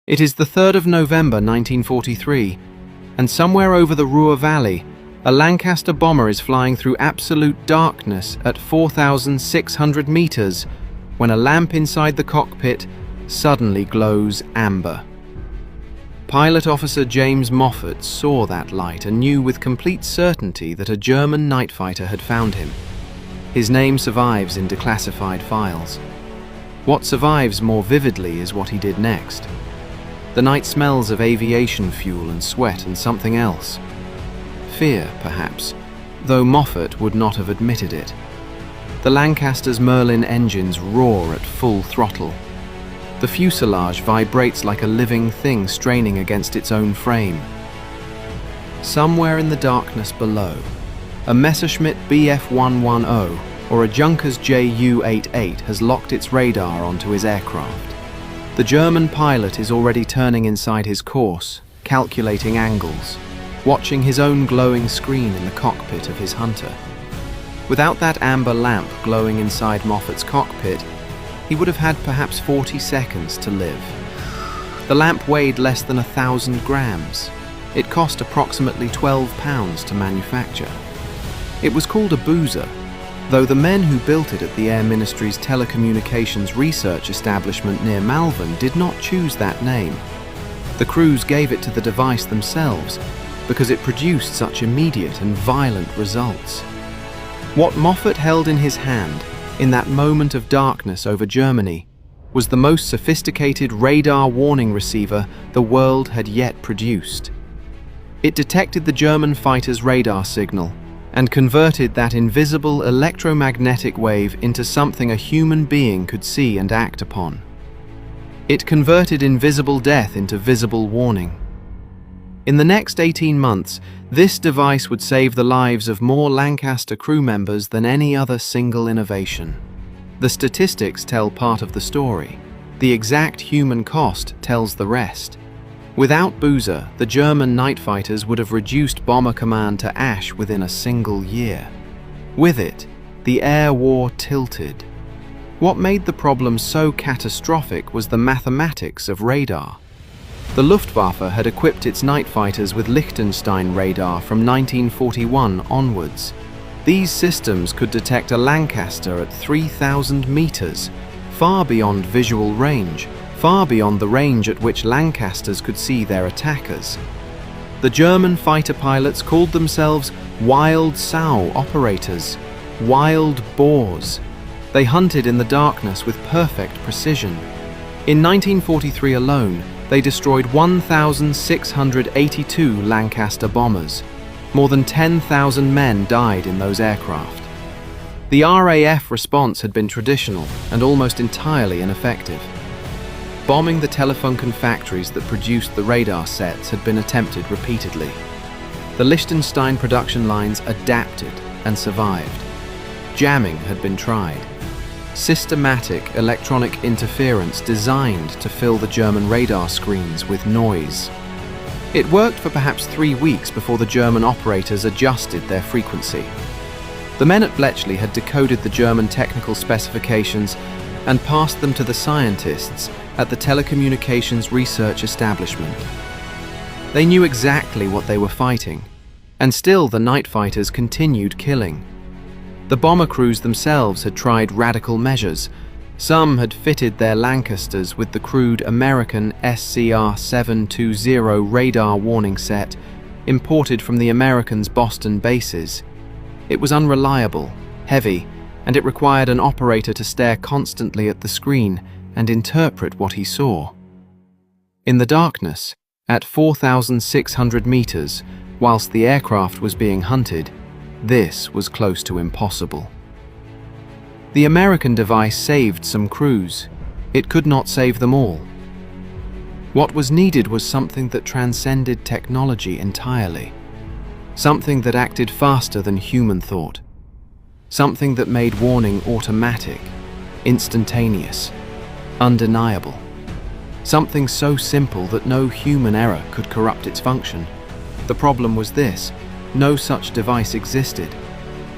It is the 3rd of November 1943, and somewhere over the Ruhr Valley, a Lancaster bomber is flying through absolute darkness at 4,600 meters when a lamp inside the cockpit suddenly glows amber. Pilot Officer James Moffat saw that light and knew with complete certainty that a German night fighter had found him. His name survives in declassified files. What survives more vividly is what he did next. The night smells of aviation fuel and sweat and something else. Fear, perhaps, though Moffat would not have admitted it. The Lancaster's Merlin engines roar at full throttle. The fuselage vibrates like a living thing straining against its own frame. Somewhere in the darkness below, a Messerschmitt Bf 110 or a Junkers Ju-88 has locked its radar onto his aircraft. The German pilot is already turning inside his course, calculating angles, watching his own glowing screen in the cockpit of his Hunter. Without that amber lamp glowing inside Moffat's cockpit, he would have had perhaps 40 seconds to live. The lamp weighed less than 1,000 grams. It cost approximately £12 to manufacture. It was called a Boozer, though the men who built it at the Air Ministry's telecommunications research establishment near Malvern did not choose that name. The crews gave it to the device themselves because it produced such immediate and violent results. What Moffat held in his hand, in that moment of darkness over Germany, was the most sophisticated radar warning receiver the world had yet produced. It detected the German fighter's radar signal and converted that invisible electromagnetic wave into something a human being could see and act upon. It converted invisible death into visible warning. In the next 18 months, this device would save the lives of more Lancaster crew members than any other single innovation. The statistics tell part of the story. The exact human cost tells the rest. Without Boozer, the German night fighters would have reduced Bomber Command to ash within a single year. With it, the air war tilted. What made the problem so catastrophic was the mathematics of radar. The Luftwaffe had equipped its night fighters with Liechtenstein radar from 1941 onwards. These systems could detect a Lancaster at 3,000 meters, far beyond visual range, far beyond the range at which Lancasters could see their attackers. The German fighter pilots called themselves Wild Sow operators, wild boars. They hunted in the darkness with perfect precision. In 1943 alone, they destroyed 1,682 Lancaster bombers. More than 10,000 men died in those aircraft. The RAF response had been traditional and almost entirely ineffective. Bombing the Telefunken factories that produced the radar sets had been attempted repeatedly. The Liechtenstein production lines adapted and survived. Jamming had been tried. Systematic electronic interference designed to fill the German radar screens with noise. It worked for perhaps 3 weeks before the German operators adjusted their frequency. The men at Bletchley had decoded the German technical specifications and passed them to the scientists at the telecommunications research establishment. They knew exactly what they were fighting, and still the night fighters continued killing. The bomber crews themselves had tried radical measures. Some had fitted their Lancasters with the crude American SCR-720 radar warning set, imported from the Americans' Boston bases. It was unreliable, heavy, and it required an operator to stare constantly at the screen and interpret what he saw. In the darkness, at 4,600 meters, whilst the aircraft was being hunted, this was close to impossible. The American device saved some crews. It could not save them all. What was needed was something that transcended technology entirely. Something that acted faster than human thought. Something that made warning automatic, instantaneous, undeniable. Something so simple that no human error could corrupt its function. The problem was this: no such device existed.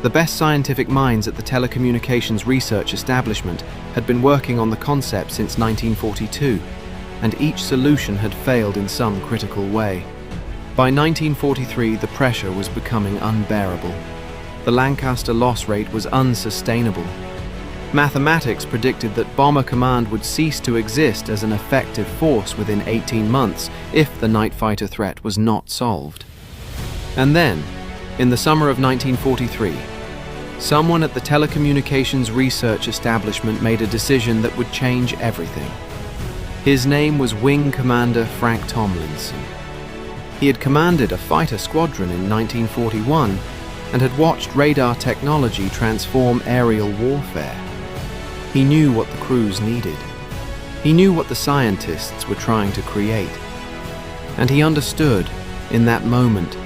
The best scientific minds at the telecommunications research establishment had been working on the concept since 1942. and each solution had failed in some critical way. By 1943, the pressure was becoming unbearable. The Lancaster loss rate was unsustainable. Mathematics predicted that Bomber Command would cease to exist as an effective force within 18 months if the night fighter threat was not solved. And then, in the summer of 1943, someone at the Telecommunications Research Establishment made a decision that would change everything. His name was Wing Commander Frank Tomlinson. He had commanded a fighter squadron in 1941 and had watched radar technology transform aerial warfare. He knew what the crews needed. He knew what the scientists were trying to create. And he understood, in that moment,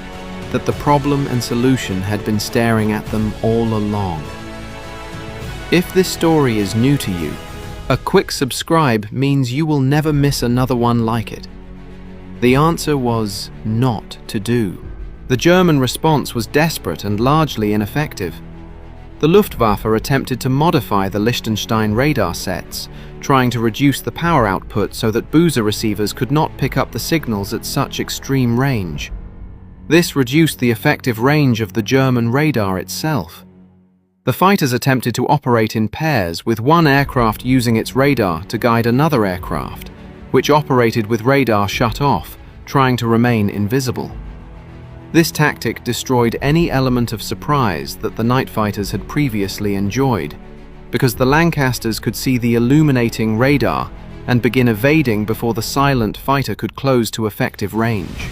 that the problem and solution had been staring at them all along. If this story is new to you, a quick subscribe means you will never miss another one like it. The answer was not to do. The German response was desperate and largely ineffective. The Luftwaffe attempted to modify the Liechtenstein radar sets, trying to reduce the power output so that Boozer receivers could not pick up the signals at such extreme range. This reduced the effective range of the German radar itself. The fighters attempted to operate in pairs, with one aircraft using its radar to guide another aircraft, which operated with radar shut off, trying to remain invisible. This tactic destroyed any element of surprise that the night fighters had previously enjoyed, because the Lancasters could see the illuminating radar and begin evading before the silent fighter could close to effective range.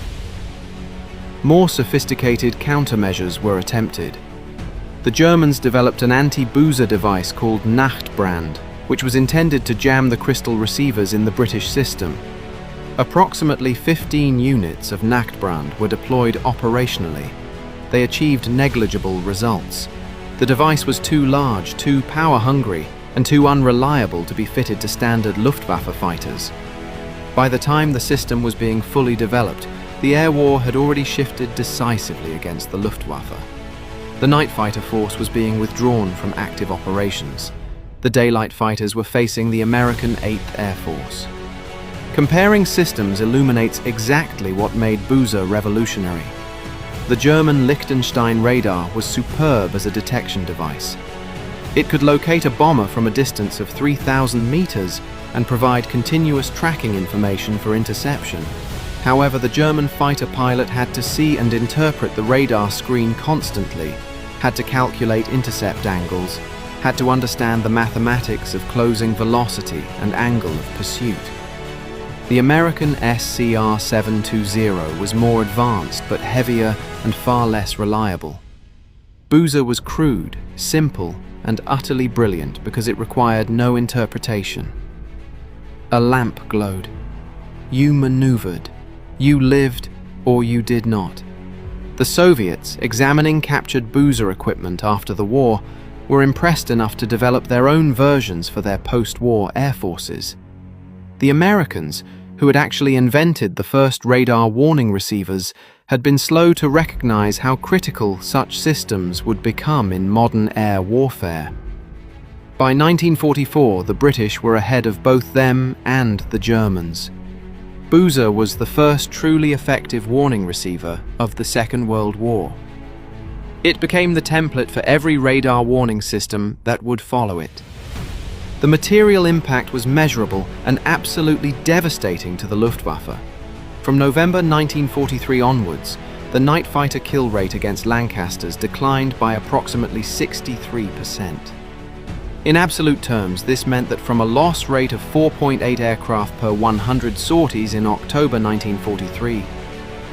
More sophisticated countermeasures were attempted. The Germans developed an anti-Boozer device called Nachtbrand, which was intended to jam the crystal receivers in the British system. Approximately 15 units of Nachtbrand were deployed operationally. They achieved negligible results. The device was too large, too power-hungry, and too unreliable to be fitted to standard Luftwaffe fighters. By the time the system was being fully developed, the air war had already shifted decisively against the Luftwaffe. The night fighter force was being withdrawn from active operations. The daylight fighters were facing the American 8th Air Force. Comparing systems illuminates exactly what made Boozer revolutionary. The German Liechtenstein radar was superb as a detection device. It could locate a bomber from a distance of 3,000 meters and provide continuous tracking information for interception. However, the German fighter pilot had to see and interpret the radar screen constantly, had to calculate intercept angles, had to understand the mathematics of closing velocity and angle of pursuit. The American SCR-720 was more advanced but heavier and far less reliable. Boozer was crude, simple, and utterly brilliant because it required no interpretation. A lamp glowed. You maneuvered. You lived or you did not. The Soviets, examining captured Boozer equipment after the war, were impressed enough to develop their own versions for their post-war air forces. The Americans, who had actually invented the first radar warning receivers, had been slow to recognize how critical such systems would become in modern air warfare. By 1944, the British were ahead of both them and the Germans. Boozer was the first truly effective warning receiver of the Second World War. It became the template for every radar warning system that would follow it. The material impact was measurable and absolutely devastating to the Luftwaffe. From November 1943 onwards, the night fighter kill rate against Lancasters declined by approximately 63%. In absolute terms, this meant that from a loss rate of 4.8 aircraft per 100 sorties in October 1943,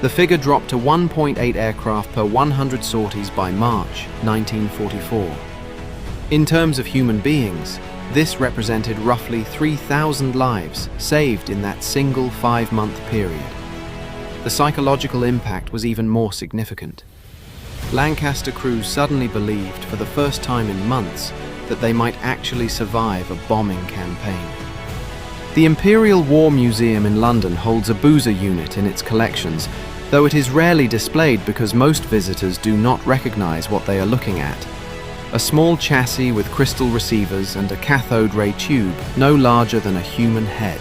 the figure dropped to 1.8 aircraft per 100 sorties by March 1944. In terms of human beings, this represented roughly 3,000 lives saved in that single 5-month period. The psychological impact was even more significant. Lancaster crews suddenly believed, for the first time in months, that they might actually survive a bombing campaign. The Imperial War Museum in London holds a Boozer unit in its collections, though it is rarely displayed because most visitors do not recognize what they are looking at. A small chassis with crystal receivers and a cathode ray tube no larger than a human head.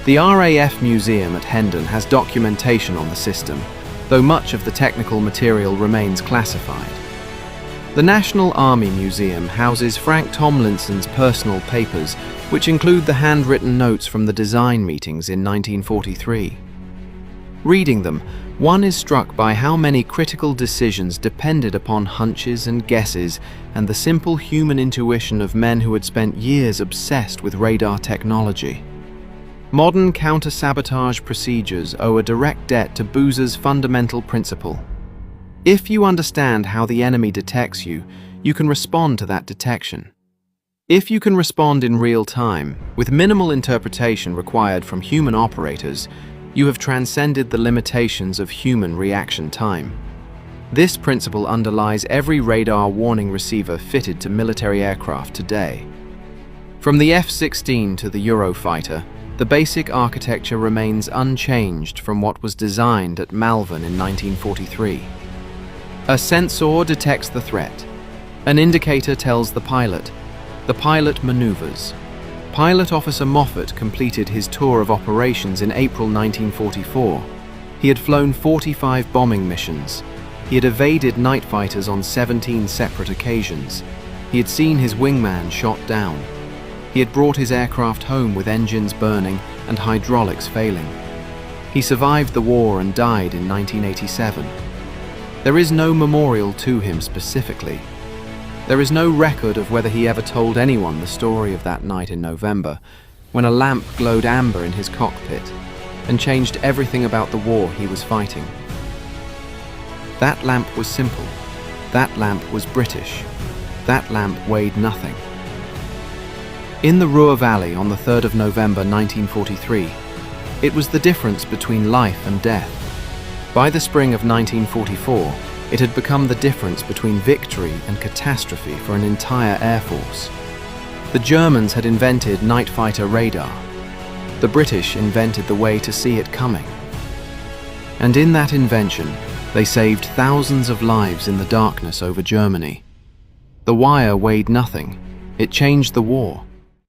The RAF Museum at Hendon has documentation on the system, though much of the technical material remains classified. The National Army Museum houses Frank Tomlinson's personal papers, which include the handwritten notes from the design meetings in 1943. Reading them, one is struck by how many critical decisions depended upon hunches and guesses and the simple human intuition of men who had spent years obsessed with radar technology. Modern counter-sabotage procedures owe a direct debt to Boozer's fundamental principle. If you understand how the enemy detects you, you can respond to that detection. If you can respond in real time, with minimal interpretation required from human operators, you have transcended the limitations of human reaction time. This principle underlies every radar warning receiver fitted to military aircraft today. From the F-16 to the Eurofighter, the basic architecture remains unchanged from what was designed at Malvern in 1943. A sensor detects the threat. An indicator tells the pilot. The pilot maneuvers. Pilot Officer Moffat completed his tour of operations in April 1944. He had flown 45 bombing missions. He had evaded night fighters on 17 separate occasions. He had seen his wingman shot down. He had brought his aircraft home with engines burning and hydraulics failing. He survived the war and died in 1987. There is no memorial to him specifically. There is no record of whether he ever told anyone the story of that night in November, when a lamp glowed amber in his cockpit and changed everything about the war he was fighting. That lamp was simple. That lamp was British. That lamp weighed nothing. In the Ruhr Valley on the 3rd of November 1943, it was the difference between life and death. By the spring of 1944, it had become the difference between victory and catastrophe for an entire air force. The Germans had invented night fighter radar. The British invented the way to see it coming. And in that invention, they saved thousands of lives in the darkness over Germany. The wire weighed nothing. It changed the war.